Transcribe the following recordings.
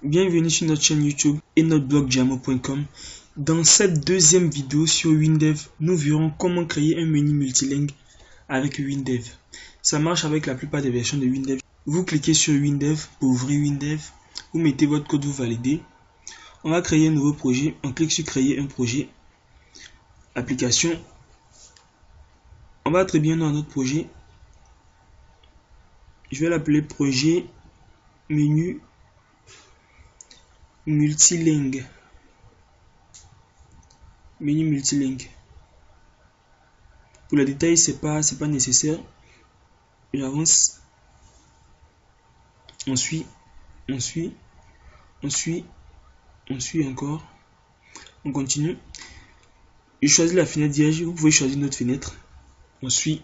Bienvenue sur notre chaîne YouTube et notre blog Jamo.com. Dans cette deuxième vidéo sur WinDev, nous verrons comment créer un menu multilingue avec WinDev. Ça marche avec la plupart des versions de WinDev. Vous cliquez sur WinDev pour ouvrir WinDev, vous mettez votre code, vous validez. On va créer un nouveau projet, on clique sur créer un projet, application. On va attribuer dans notre projet. Je vais l'appeler projet menu multilingue. Menu multilingue. Pour les détails, c'est pas nécessaire. J'avance. On suit encore. On continue. Je choisis la fenêtre vierge. Vous pouvez choisir une autre fenêtre. On suit.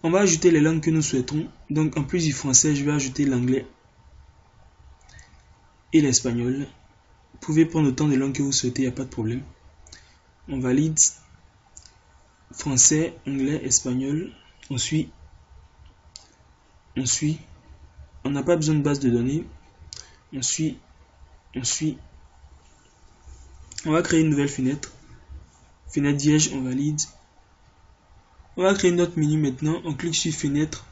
On va ajouter les langues que nous souhaitons. Donc en plus du français, je vais ajouter l'anglais et l'espagnol. Vous pouvez prendre autant de langues que vous souhaitez, il n'y a pas de problème. On valide. Français, anglais, espagnol. On suit. On n'a pas besoin de base de données. On suit. On va créer une nouvelle fenêtre. Fenêtre vierge, on valide. On va créer notre menu maintenant. On clique sur fenêtre,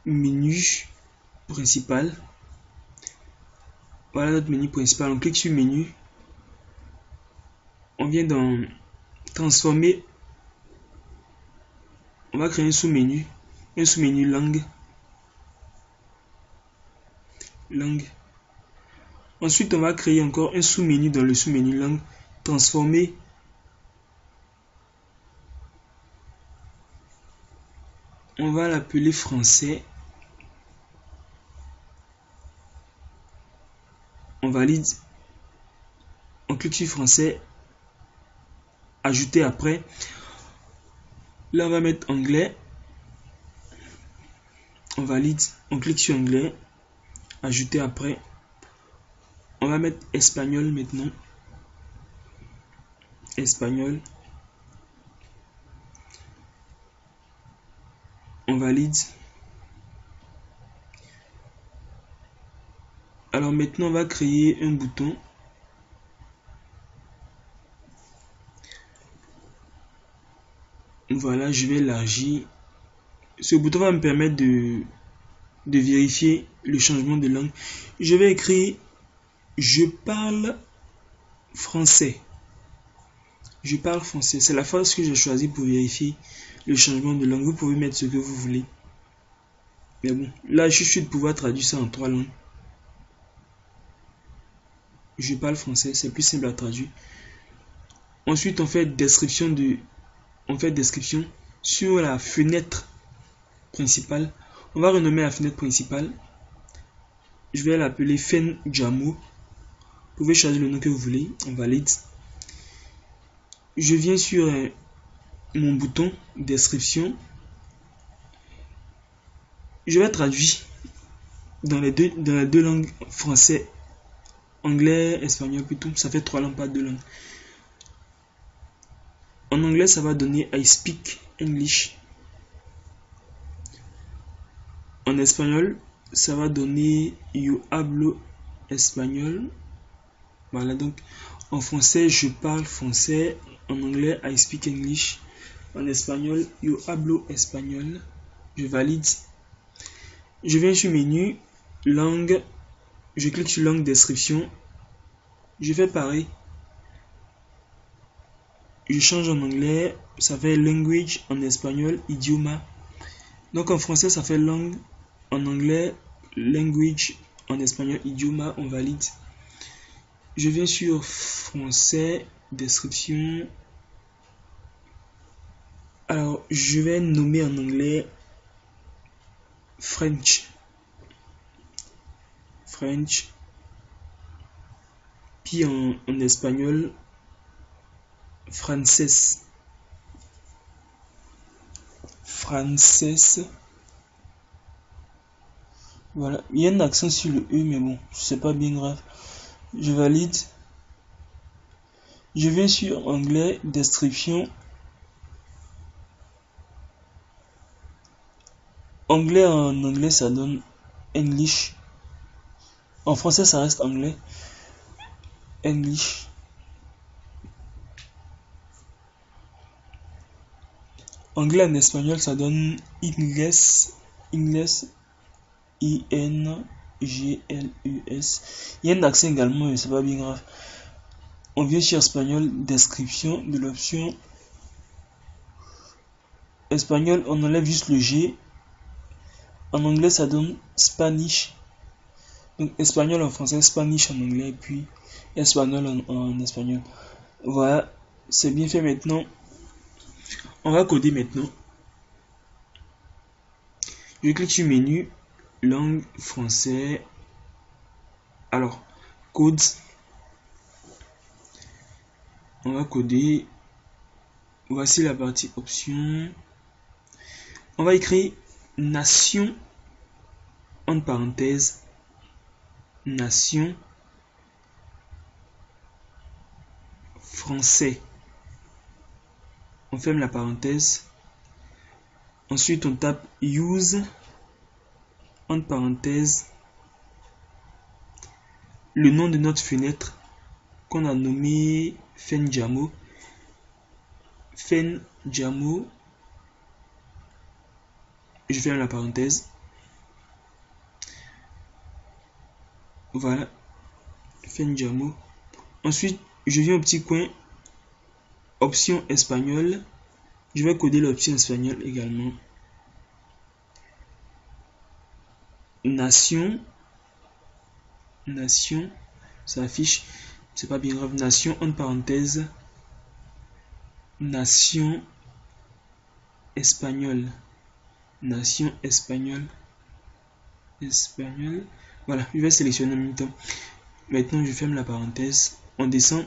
menu principal. Voilà notre menu principal. On clique sur menu. On vient dans transformer. On va créer un sous-menu. Un sous-menu langue. Ensuite, on va créer encore un sous-menu dans le sous-menu langue. Transformer. On va l'appeler français. On valide. On clique sur français. Ajouter après. Là, on va mettre anglais. On valide. On clique sur anglais. Ajouter après. On va mettre espagnol maintenant. Espagnol. On valide. Alors maintenant, on va créer un bouton. Voilà, je vais élargir. Ce bouton va me permettre de vérifier le changement de langue. Je vais écrire je parle français. Je parle français. C'est la phrase que j'ai choisie pour vérifier le changement de langue. Vous pouvez mettre ce que vous voulez. Mais bon, là, je suis de pouvoir traduire ça en 3 langues. Je parle français, c'est plus simple à traduire. Ensuite, on fait description sur la fenêtre principale. On va renommer la fenêtre principale. Je vais l'appeler Fen Jamo. Vous pouvez choisir le nom que vous voulez. On valide. Je viens sur mon bouton description. Je vais traduire dans les deux langues, français, anglais, espagnol plutôt. Ça fait 3 langues, pas 2 langues. En anglais, ça va donner I speak English. En espagnol, ça va donner yo hablo espagnol. Voilà, donc en français, je parle français. En anglais, I speak English. En espagnol, yo hablo espagnol. Je valide. Je viens sur menu, langue. Je clique sur langue description. Je fais pareil. Je change en anglais. Ça fait language. En espagnol, idioma. Donc en français, ça fait langue. En anglais, language. En espagnol, idioma. On valide. Je viens sur français, description. Alors, je vais nommer en anglais French. Puis en espagnol, Frances. Voilà, il y a un accent sur le E, mais bon, c'est pas bien grave. Je valide. Je viens sur anglais, description. Anglais, en anglais, ça donne English. En français, ça reste anglais. English. Anglais en espagnol, ça donne inglés. Inglés. I-N-G-L-U-S. Il y a un accent également, mais c'est pas bien grave. On vient sur espagnol, description de l'option. Espagnol, on enlève juste le G. En anglais, ça donne Spanish. Donc, espagnol en français, Spanish en anglais, puis espagnol en espagnol. Voilà, c'est bien fait maintenant. On va coder maintenant. Je clique sur menu, langue, français. Alors, code. On va coder. Voici la partie option. On va écrire nation, entre parenthèses, nation, français. On ferme la parenthèse. Ensuite, on tape use, entre parenthèses, le nom de notre fenêtre qu'on a nommé Fenjamo. Fenjamo. Je ferme la parenthèse. Voilà. Fenjamo. Ensuite, je viens au petit coin option espagnol. Je vais coder l'option espagnole également. Nation. Nation. Ça affiche. C'est pas bien grave. Nation, entre parenthèses. Nation espagnole. Nation espagnole. Espagnol. Voilà, je vais sélectionner en même temps. Maintenant, je ferme la parenthèse. On descend.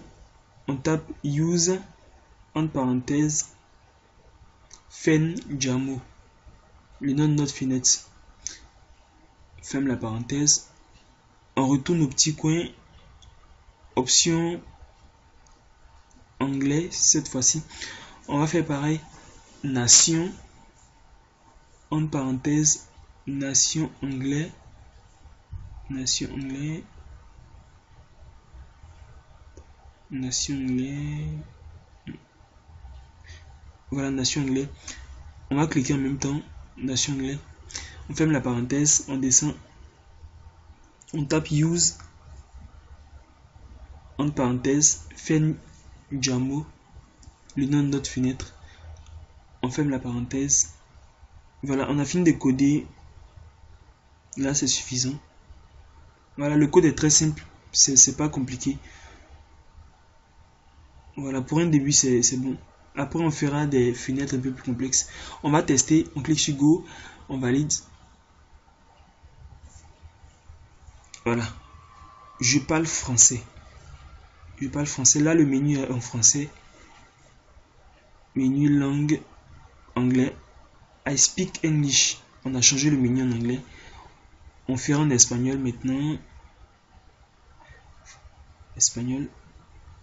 On tape use, entre parenthèses, Fenjamo. Le nom de notre fenêtre. Ferme la parenthèse. On retourne au petit coin. Option anglais. Cette fois-ci, on va faire pareil. Nation, entre parenthèses, nation anglais. Nation anglais. Nation anglais. Voilà, nation anglais. On va cliquer en même temps. Nation anglais. On ferme la parenthèse. On descend. On tape use, entre parenthèses, Fenjamo. Le nom de notre fenêtre. On ferme la parenthèse. Voilà, on a fini de coder. Là, c'est suffisant. Voilà, le code est très simple. C'est pas compliqué. Voilà, pour un début, c'est bon. Après, on fera des fenêtres un peu plus complexes. On va tester. On clique sur Go. On valide. Voilà. Je parle français. Je parle français. Là, le menu est en français. Menu langue anglais. I speak English. On a changé le menu en anglais. On fera en espagnol maintenant. Espagnol.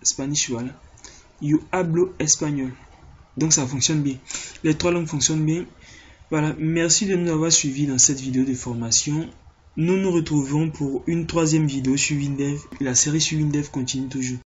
Spanish, voilà. Yo hablo espagnol. Donc ça fonctionne bien. Les trois langues fonctionnent bien. Voilà. Merci de nous avoir suivis dans cette vidéo de formation. Nous nous retrouvons pour une troisième vidéo sur WinDev. La série sur WinDev continue toujours.